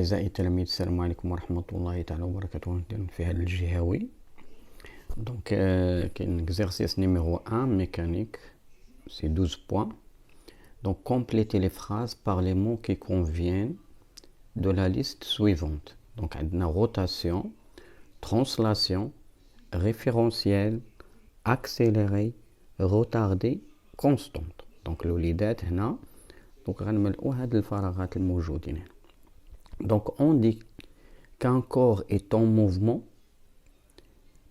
أعزائي التلاميذ، السلام عليكم ورحمة الله تعالى وبركاته. في هذا الجهوي دونك كاين exercice numéro 1 mécanique, c'est 12 points. Donc complétez les phrases par les mots qui conviennent de la liste suivante. Donc عندنا rotation, translation, référentiel, accéléré, retardé, constante. Donc الوليدات هنا دونك غنملؤوا هاد الفراغات الموجودين هنا. Donc on dit qu'un corps est en mouvement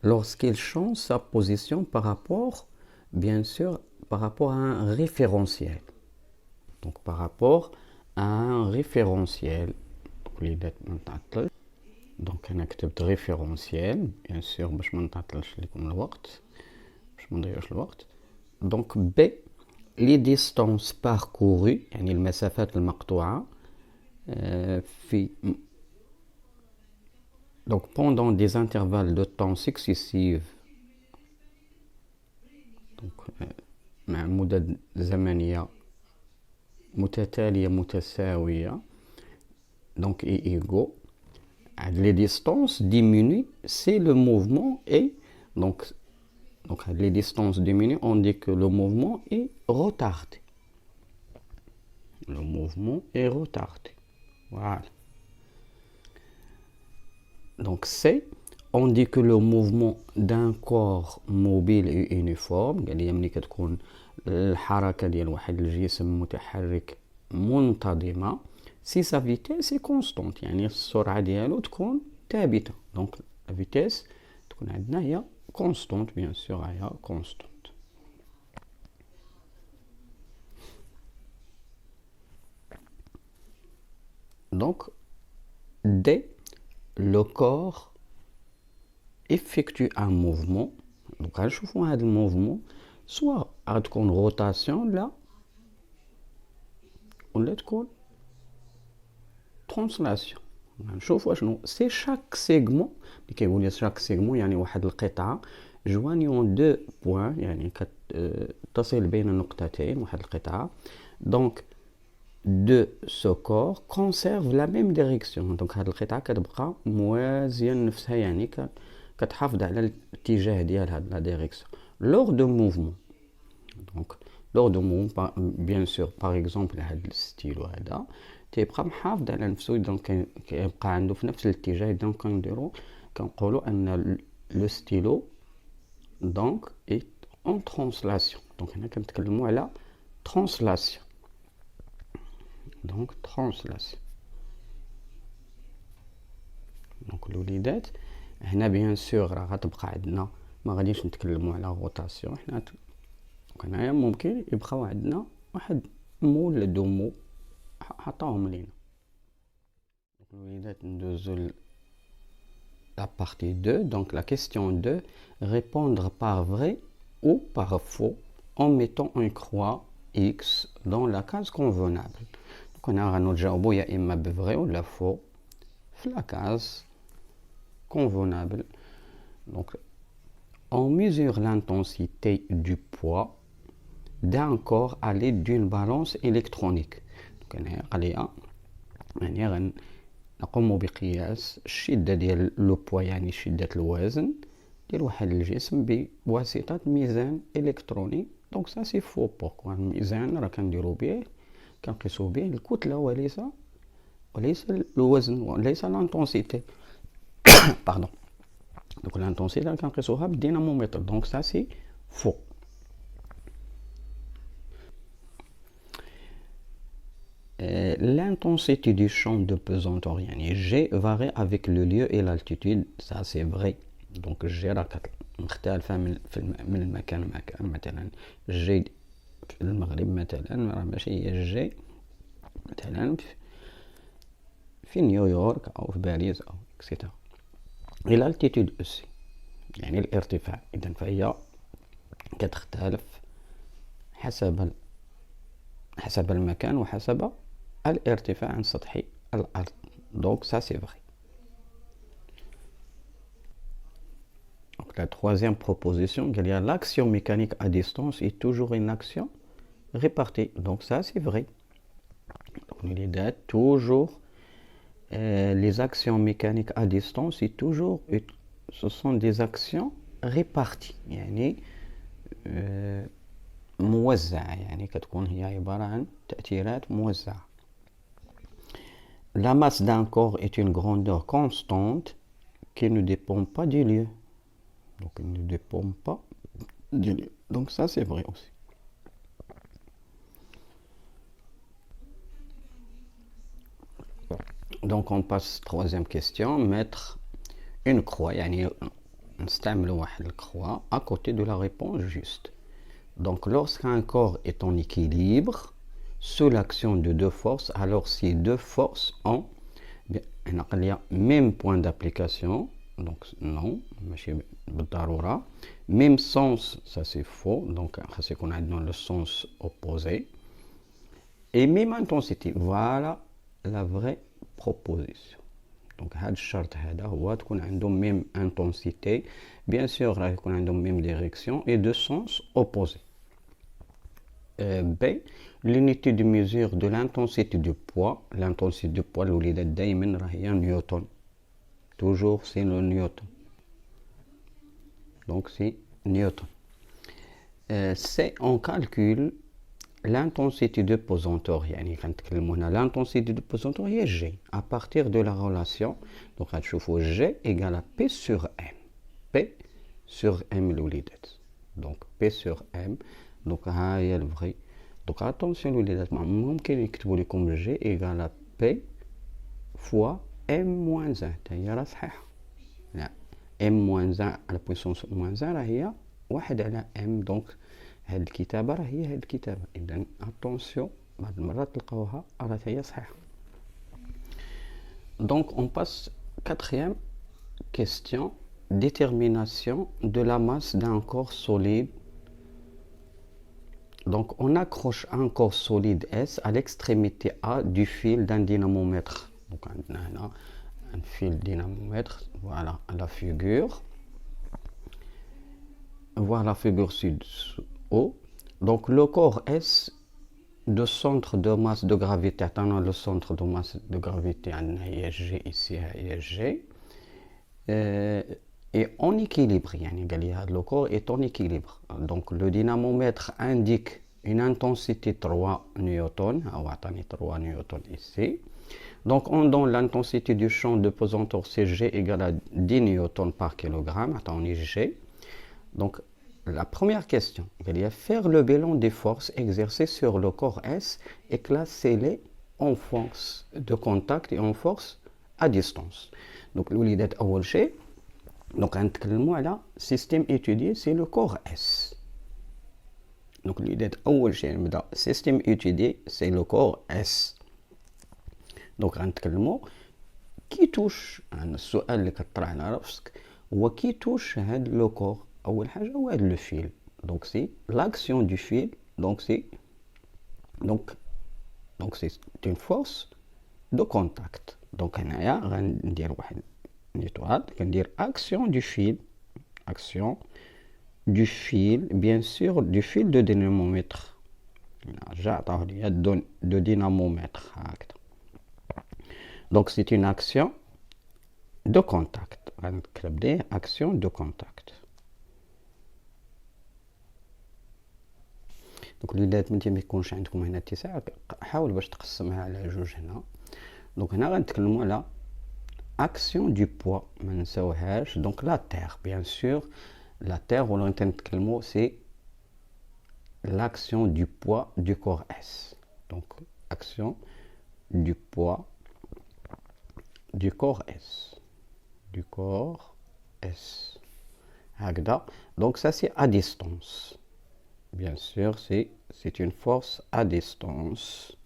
lorsqu'il change sa position par rapport, bien sûr, par rapport à un référentiel. Donc par rapport à un référentiel. Donc انا كتبت référentiel bien sûr باش ما نتعطلش لكم الوقت، باش ما نضيعوش الوقت. Donc B, les distances parcourues يعني المسافات المقطوعة في donc pendant des intervalles de temps successifs. donc مع مدد زمنية متتالية متساوية donc est égaux. Les distances diminuent si le mouvement est donc les distances diminuent, on dit que le mouvement est retardé. Le mouvement est retardé. Voilà. Donc C, on dit que le mouvement d'un corps mobile est uniforme. قال لي ملي كتكون الحركة ديال واحد الجسم متحرك منتظمة si sa vitesse est constante، يعني السرعة ديالو تكون ثابتة. donc la vitesse تكون عندنا هي constante bien sûr، هي constante. donc D, le corps effectue un mouvement. donc غنشوفوا هذا الموفمون soit غتكون روتاسيون ولا تكون ترانسلاسيون. نشوفوا شنو سي شاك سيغمون اللي كيقول لي شاك سيغمون يعني واحد القطعه جوانيون دو بوين يعني كتصل بين النقطتين واحد القطعه. دونك دو سو كور كونسيرف لا ميم ديريكسيون. دونك هاد القطعه كتبقى موازيه لنفسها يعني كتحافظ على الاتجاه ديال هاد لا ديريكسيون لور دو موفمون. دونك لور دو موفمون بيان سور باغ اكزومبل هاد الستيلو هذا تيبقى محافظ على نفسه، دونك كيبقى عنده في نفس الاتجاه. دونك كنقولوا ان لو ستيلو دونك اي اون ترانسلاسيون. دونك هنا كنتكلموا على ترانسلاسيون. دونك ترانسلاسيون. دونك الوليدات هنا بيان سور راه غتبقى عندنا ما غاديش نتكلموا على روتاسيون. حنا هنايا ممكن يبقاو عندنا واحد مو ولا دو مو حطاهم لينا. الوليدات ندوزو la partie 2. donc la question 2, répondre par vrai ou par faux en mettant une croix X dans la case convenable. donc هنا غنجاوبوا يا اما بفري ولا فو في la case convenable. donc on mesure l'intensité du poids d'un corps à l'aide d'une balance électronique. يعني نقوم بقياس الشدة ديال لو بوا يعني شدة الوزن ديال واحد الجسم بواسطة ميزان إلكتروني. دونك سا سي فو. بوركوا الميزان راه كنديرو به كنقيسو به الكتلة وليس الوزن وليس لانتونسيتي باردون. دونك لانتونسيتي كنقيسوها بالدينامومتر. دونك سا سي فو. L'intensité du champ de pesanteur يعني G varie avec le lieu et l'altitude. ça c'est vrai. donc G راه مختلفة من المكان لمكان. مثلا G في المغرب مثلا راه ماشي هي G مثلا في نيويورك أو في باريس أو اكسيتيرا. et l'altitude aussi يعني الارتفاع. إذن فهي كتختلف حسب المكان وحسب الارتفاع عن سطح الأرض. donc ça c'est vrai. donc la troisième proposition, il y a l'action mécanique à distance est toujours une action répartie. donc ça c'est vrai. donc il est toujours les actions mécaniques à distance, ce sont des actions réparties. يعني موزعة، يعني كتكون هي عبارة عن تأثيرات موزعة. La masse d'un corps est une grandeur constante qui ne dépend pas du lieu. Donc, il ne dépend pas du lieu. Donc, ça, c'est vrai aussi. Donc, on passe troisième question. Mettre une croix, يعني نستعمل واحد الكروة à côté de la réponse juste. Donc, lorsqu'un corps est en équilibre, sous l'action de deux forces, alors si deux forces ont il y a même point d'application, donc non, même sens, ça c'est faux, donc c'est qu'on a dans le sens opposé, et même intensité, voilà la vraie proposition. Donc هذا الشرط هذا هو تكون عندهم même intensité, bien sûr راه يكون عندهم même direction et deux sens opposés. B, l'unité de mesure de l'intensité du poids. L'intensité du poids الوليدات دايما راه هي نيوتن. Toujours c'est le newton. Donc c'est newton. C, on calcule l'intensité de pesanteur. يعني كنتكلموا هنا l'intensité de pesanteur هي G à partir de la relation. Donc غتشوفوا G égale à P sur M. P sur M الوليدات. Donc P sur M. Donc ها هي الفغي. Donc attention الوليدات ممكن يكتبوا لكم G égale à P fois M moins 1. هي راه صحيحة. لا M moins 1 على puissance moins 1 راه هي 1 على M. Donc هاد الكتابة راه هي هاد الكتابة. إذا attention بعض المرات تلقاوها راه هي صحيحة. Donc on passe quatrième question. Détermination de la masse d'un corps solide. Donc on accroche un corps solide S à l'extrémité A du fil d'un dynamomètre. Donc on a un fil dynamomètre, voilà la figure. Voilà la figure ci-dessous. Donc le corps S de centre de masse de gravité, attendant le centre de masse de gravité en G ici, G, est en équilibre. Le corps est en équilibre. Donc le dynamomètre indique une intensité 3 newtons. 3 newtons ici. Donc on donne l'intensité du champ de pesanteur CG égale à 10 newtons par kilogramme. Attends, on est G. Donc la première question, il y a faire le bilan des forces exercées sur le corps S et classer-les en force de contact et en force à distance. Donc l'oulidat أول شيء. Donc غنتكلموا على système étudié, c'est le corps S. Donc l'oulidat أول شيء نبدا système étudié, c'est le corps S. Donc غنتكلموا كي توش السؤال اللي كطرح على راسك هو كي توش هاد لو كور. أول حاجة هو هاد لو فيل. Donc c'est l'action du fil. Donc c'est une force de contact. Donc هنايا غندير واحد نيتوال كندير action du fil. Action du fil, bien sûr, du fil de dynamomètre. جا عطاوه ليا de dynamomètre هكذا. Donc c'est une action de contact. غنكتب ليه action de contact. دونك الوليدات ملي ما يكونش عندكم هنا اتساع حاول باش تقسمها على جوج هنا. دونك هنا غنتكلموا على action du poids ما نساوهاش. دونك لا تير بيان سور لا تير ولا نتكلموا سي l'action du poids du corps S. Donc action du poids du corps S. Du corps S. هكذا. Donc ça c'est à distance. Bien sûr, c'est une force à distance.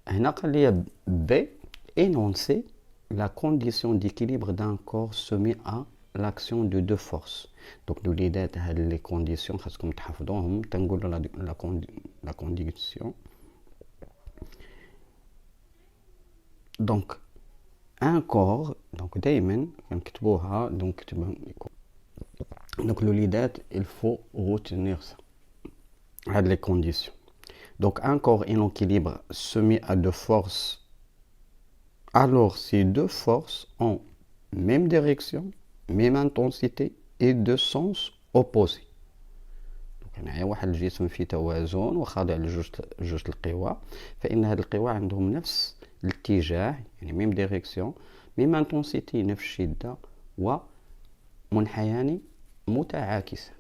هنا قال لي B, énoncer la condition d'équilibre d'un corps soumis à l'action de deux forces. Donc الوليدات هاد les conditions خاصكم تحفظوهم. تنقولوا la condition. Donc un corps, donc دائما كنكتبوها. Donc l'olidate, il faut retenir ça. Les conditions. Donc un corps en équilibre soumis à deux forces alors si deux forces ont même direction, même intensité et deux sens opposés. هنايا واحد الجسم في توازن وخاضع لجوج القوى، فإن هاد القوى عندهم نفس الاتجاه، يعني ميم ديريكسيون، ميم انتونسيتي، نفس الشدة، ومنحيان متعاكسان.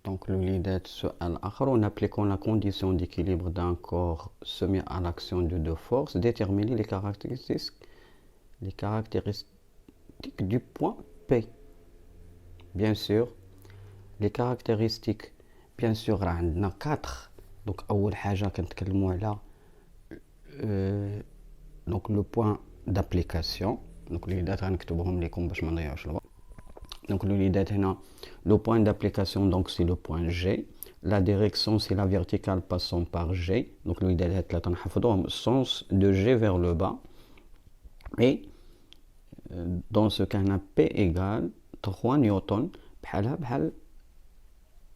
Donc l'olidate السؤال الآخر، on appliquant la condition d'équilibre d'un corps soumis à l'action de deux forces, déterminer les caractéristiques du point P. Bien sûr, les caractéristiques bien sûr راه عندنا 4. donc اول حاجه كنتكلموا على donc le point d'application. donc الوليدات غنكتبهم لكم باش ما نضيعوش الوقت. donc الوليدات هنا le point d'application donc c'est le point G. la direction c'est la verticale passant par G. donc الوليدات هاد ثلاثه نحفظوهم sens de G vers le bas. et dans ce cas هنا P égale 3 newtons بحال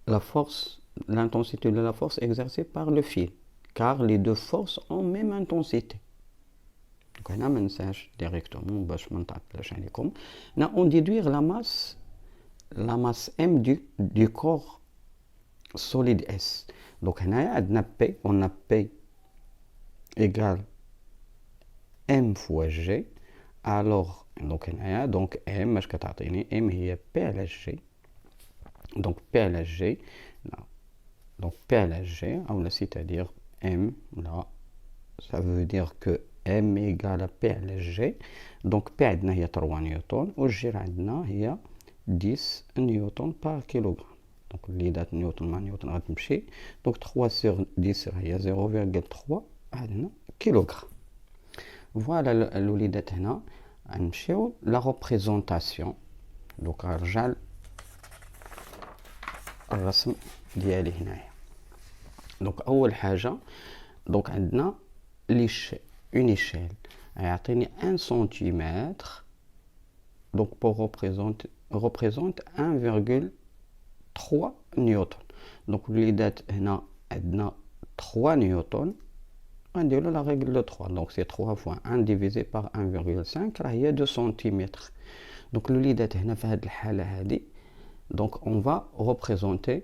la force, l'intensité de la force exercée par le fil, car les deux forces ont même intensité. Donc هنا ما ننساش directement باش ما نتعطلش عليكم. هنا on déduire la masse M du corps solide S. donc هنايا عندنا P, on a P égale M fois G. alors donc هنايا donc M اش كتعطيني M هي P على G. donc P à la G, là. donc P à la G, c'est-à-dire M, là, ça veut dire que M égale à P à la G. donc P عندنا هي 3 نيوتن والجي عندنا هي 10 نيوتن par kilogramme. donc اللي دات نيوتن مع نيوتن غتمشي. donc 3 sur 10 هي 0,3 عندنا كيلوغرام. فوالا الوليدات هنا غنمشيو لا ريبريزونطاسيون. donc غنرجع الرسم ديالي هنايا. donc اول حاجه donc عندنا اون ايشيل يعطيني 1 سنتيمتر. donc pour représente 1,3 نيوتن. donc الوليدات هنا عندنا 3 نيوتن غنديروا لا ريغل دو 3. donc c'est 3 fois 1 divisé par 1,5 راه هي 2 سنتيمتر. donc الوليدات هنا في هذه الحاله هذه donc on va représenter